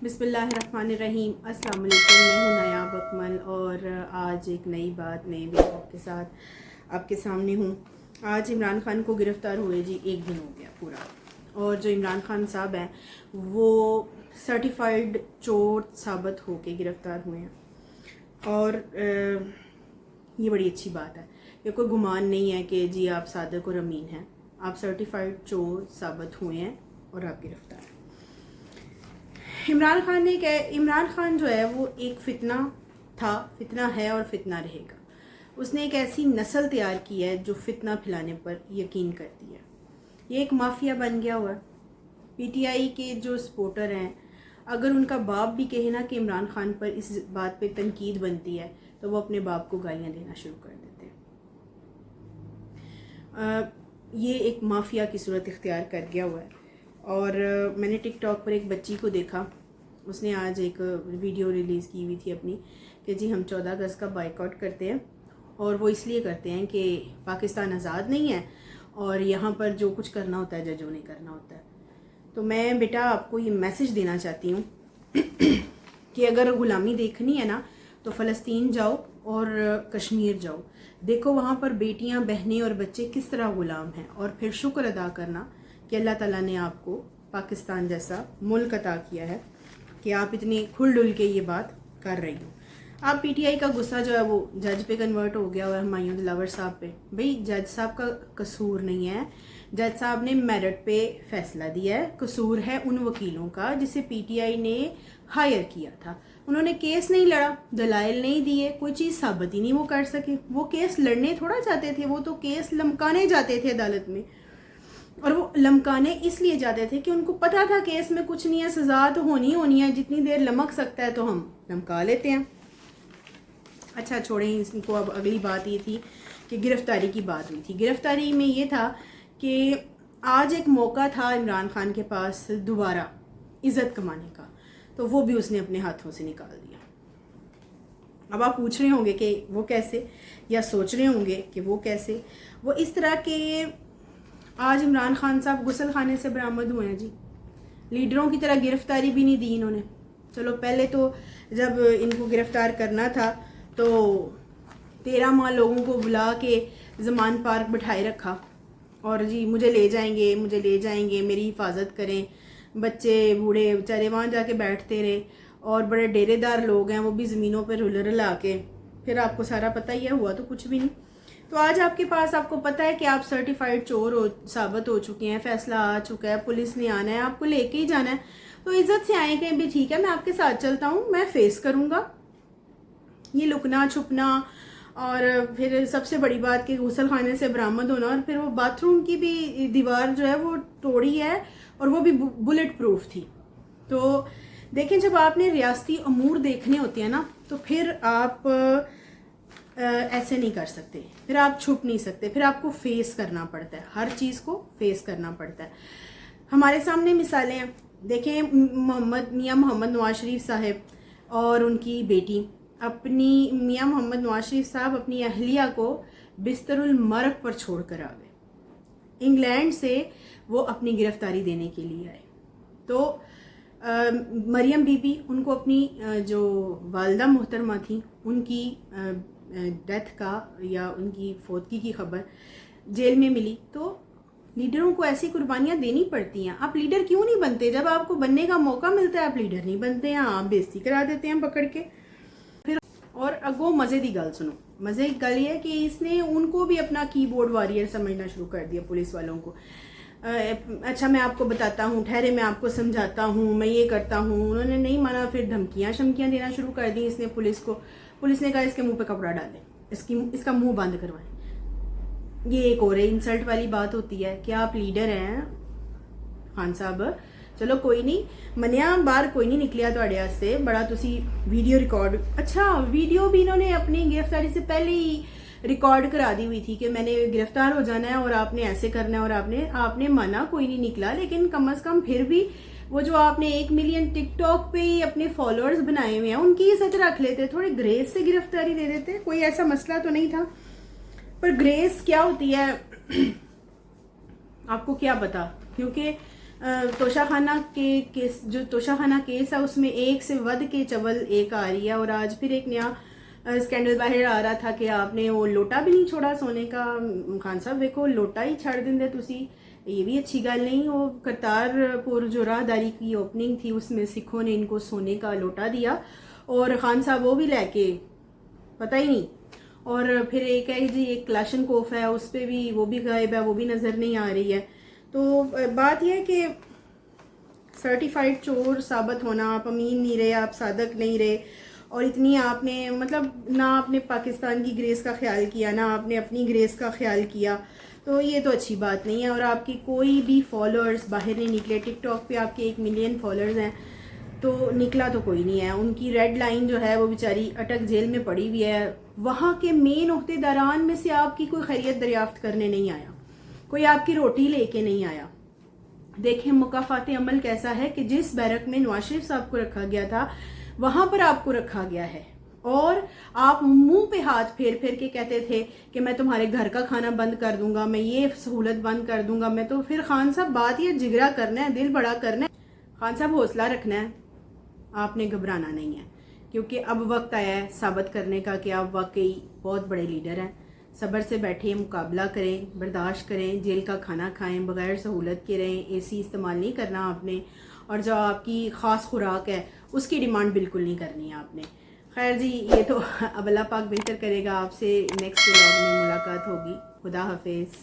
बिस्मिल्लाहिर्रहमानिर्रहीम। अस्सलाम वालेकुम। मैं हूँ नायाब अकमल और आज एक नई बात नए वीडियो के साथ आपके सामने हूँ। आज इमरान खान को गिरफ़्तार हुए जी 1 दिन हो गया पूरा, और जो इमरान खान साहब हैं वो सर्टिफाइड चोर साबित होकर गिरफ़्तार हुए हैं। और ये बड़ी अच्छी बात है, ये कोई गुमान नहीं है कि जी आप सादिक और अमीन हैं। आप सर्टिफाइड चोर साबित हुए हैं और आप गिरफ़्तार हैं। इमरान खान जो है वो एक फितना था, फितना है और फितना रहेगा। उसने एक ऐसी नस्ल तैयार की है जो फितना फैलाने पर यकीन करती है। ये एक माफिया बन गया हुआ है। पीटीआई के जो सपोर्टर हैं, अगर उनका बाप भी कहे ना कि इमरान खान पर इस बात पे तनकीद बनती है तो वो अपने बाप को गालियां देना शुरू कर देते हैं। ये एक माफिया की सूरत इख्तियार कर गया हुआ है। और मैंने टिकटॉक पर एक बच्ची को देखा, उसने आज एक वीडियो रिलीज़ की हुई थी अपनी कि जी हम 14 अगस्त का बाइकआउट करते हैं, और वो इसलिए करते हैं कि पाकिस्तान आज़ाद नहीं है और यहाँ पर जो कुछ करना होता है जजों ने करना होता है। तो मैं बेटा आपको ये मैसेज देना चाहती हूँ कि अगर ग़ुलामी देखनी है ना तो फ़लस्तीन जाओ और कश्मीर जाओ, देखो वहाँ पर बेटियाँ बहनें और बच्चे किस तरह ग़ुलाम हैं, और फिर शुक्र अदा करना कि अल्लाह ताला ने आपको पाकिस्तान जैसा मुल्क अता किया है कि आप इतनी खुल डुल के ये बात कर रही हो। आप पीटीआई का गुस्सा जो है वो जज पे कन्वर्ट हो गया हुआ है, हुमायूं दिलावर साहब पे। भाई जज साहब का कसूर नहीं है, जज साहब ने मेरिट पे फैसला दिया है। कसूर है उन वकीलों का जिसे पीटीआई ने हायर किया था। उन्होंने केस नहीं लड़ा, दलाइल नहीं दिए, कोई चीज़ साबित ही नहीं वो कर सके। वो केस लड़ने थोड़ा चाहते थे, वो तो केस लमकाने जाते थे अदालत में। और वो लमकाने इसलिए जाते थे कि उनको पता था केस में कुछ नहीं है, सजा तो होनी है, जितनी देर लमक सकता है तो हम लमका लेते हैं। अच्छा छोड़ें इसको। अब अगली बात ये थी कि गिरफ्तारी की बात हुई थी। गिरफ्तारी में ये था कि आज एक मौका था इमरान खान के पास दोबारा इज्जत कमाने का, तो वो भी उसने अपने हाथों से निकाल दिया। अब आप पूछ रहे होंगे कि वो कैसे, या सोच रहे होंगे कि वो कैसे। वो इस तरह के आज इमरान खान साहब गुसल खाने से बरामद हुए हैं जी। लीडरों की तरह गिरफ्तारी भी नहीं दी इन्होंने। चलो पहले तो जब इनको गिरफ्तार करना था तो 13 माह लोगों को बुला के ज़मान पार्क बिठाए रखा, और जी मुझे ले जाएंगे, मेरी हिफाजत करें। बच्चे बूढ़े बेचारे वहाँ जाके बैठते रहे, और बड़े डेरेदार लोग हैं वो भी ज़मीनों पर रुला के। फिर आपको सारा पता ही है, हुआ तो कुछ भी नहीं। तो आज आपके पास, आपको पता है कि आप सर्टिफाइड चोर साबित हो चुके हैं, फैसला आ चुका है, पुलिस ने आना है, आपको लेके ही जाना है। तो इज्जत से आए कहीं भी, ठीक है मैं आपके साथ चलता हूँ, मैं फेस करूँगा। ये लुकना छुपना, और फिर सबसे बड़ी बात कि गुसल खाने से बरामद होना, और फिर वो बाथरूम की भी दीवार जो है वो तोड़ी है, और वो भी बुलेट प्रूफ थी। तो देखें, जब आपने रियासती अमूर देखने होते हैं ना तो फिर आप ऐसे नहीं कर सकते, फिर आप छुप नहीं सकते, फिर आपको फेस करना पड़ता है, हर चीज़ को फेस करना पड़ता है। हमारे सामने मिसालें हैं, देखें मियां मोहम्मद नवाज शरीफ साहब और उनकी बेटी मियां मोहम्मद नवाज शरीफ साहब अपनी अहलिया को बिस्तरुल मर्ग पर छोड़ कर आ गए। इंग्लैंड से वो अपनी गिरफ्तारी देने के लिए आए। तो मरियम बीबी, उनको अपनी जो वालदा मोहतरमा थी उनकी डेथ का या उनकी फौतगी की खबर जेल में मिली। तो लीडरों को ऐसी कुर्बानियां देनी पड़ती हैं। आप लीडर क्यों नहीं बनते? जब आपको बनने का मौका मिलता है आप लीडर नहीं बनते हैं, आप बेइज्जती करा देते हैं पकड़ के। फिर और अगो मज़े की गल सुनो, मज़े की गल ये है कि इसने उनको भी अपना कीबोर्ड वॉरियर समझना शुरू कर दिया, पुलिस वालों को। अच्छा मैं आपको बताता हूँ, ठहरे मैं आपको समझाता हूँ, मैं ये करता हूँ। उन्होंने नहीं माना, फिर धमकियाँ शमकियाँ देना शुरू कर दी इसने पुलिस को। पुलिस ने कहा इसके मुंह पे कपड़ा डालें, इसका मुंह बंद करवाएं। ये एक और इंसल्ट वाली बात होती है कि आप लीडर हैं खान साहब, चलो कोई नहीं मनिया, बाहर कोई नहीं निकलिया ਤੁਹਾਡੇ वास्ते, बड़ा तुसी वीडियो रिकॉर्ड। अच्छा वीडियो भी इन्होंने अपनी गिरफ्तारी से पहले ही रिकॉर्ड करा दी हुई थी कि मैंने गिरफ्तार हो जाना है और आपने ऐसे करना है, और आपने माना, कोई नहीं निकला। लेकिन कम से कम फिर भी वो जो आपने 1 मिलियन टिकटॉक पे ही अपने फॉलोअर्स बनाए हुए हैं उनकी इज्जत रख लेते, थोड़े ग्रेस से गिरफ्तारी दे देते। कोई ऐसा मसला तो नहीं था। पर ग्रेस क्या होती है आपको क्या पता, क्योंकि توشہ خانہ کے کیس، جو توشہ خانہ کیس ہے اس میں ایک سے ود کے چول ایک آ رہی ہے، اور آج پھر ایک نیا اسکینڈل باہر آ رہا تھا کہ آپ نے وہ لوٹا بھی نہیں چھوڑا سونے کا۔ خان صاحب دیکھو لوٹا ہی چھڑ دیں تسی، یہ بھی اچھی گل نہیں۔ وہ کرتارپور جو راہداری کی اوپننگ تھی اس میں سکھوں نے ان کو سونے کا لوٹا دیا، اور خان صاحب وہ بھی لے کے پتہ ہی نہیں۔ اور پھر ایک ہے جی ایک کلاشن کوف ہے، اس پہ بھی وہ بھی غائب ہے، وہ بھی نظر نہیں آ رہی ہے۔ تو بات یہ ہے کہ سرٹیفائیڈ چور ثابت ہونا، آپ امین نہیں رہے، آپ صادق نہیں رہے، اور اتنی آپ نے مطلب نہ آپ نے پاکستان کی گریس کا خیال کیا، نہ آپ نے اپنی گریس کا خیال کیا، تو یہ تو اچھی بات نہیں ہے۔ اور آپ کی کوئی بھی فالوورز باہر نہیں نکلے، ٹک ٹاک پہ آپ کے 1 ملین فالوورز ہیں، تو نکلا تو کوئی نہیں ہے۔ ان کی ریڈ لائن جو ہے وہ بیچاری اٹک جیل میں پڑی ہوئی ہے، وہاں کے مین عہدے داران میں سے آپ کی کوئی خیریت دریافت کرنے نہیں آیا، کوئی آپ کی روٹی لے کے نہیں آیا۔ دیکھیں مکافات عمل کیسا ہے کہ جس بیرک میں نواز شریف صاحب کو رکھا گیا تھا وہاں پر آپ کو رکھا گیا ہے، اور آپ منہ پہ ہاتھ پھیر پھیر کے کہتے تھے کہ میں تمہارے گھر کا کھانا بند کر دوں گا، میں یہ سہولت بند کر دوں گا، میں تو پھر خان صاحب بات یہ جگرا کرنا ہے، دل بڑا کرنا ہے، خان صاحب حوصلہ رکھنا ہے، آپ نے گھبرانا نہیں ہے، کیونکہ اب وقت آیا ہے ثابت کرنے کا کہ آپ واقعی بہت بڑے لیڈر ہیں۔ صبر سے بیٹھیں، مقابلہ کریں، برداشت کریں، جیل کا کھانا کھائیں، بغیر سہولت کے رہیں، اے سی استعمال نہیں کرنا آپ نے، اور جو آپ کی خاص خوراک ہے اس کی ڈیمانڈ بالکل نہیں کرنی ہے آپ نے۔ خیر جی، یہ تو اب اللہ پاک بہتر کرے گا، آپ سے نیکسٹ ولاگ میں ملاقات ہوگی۔ خدا حافظ۔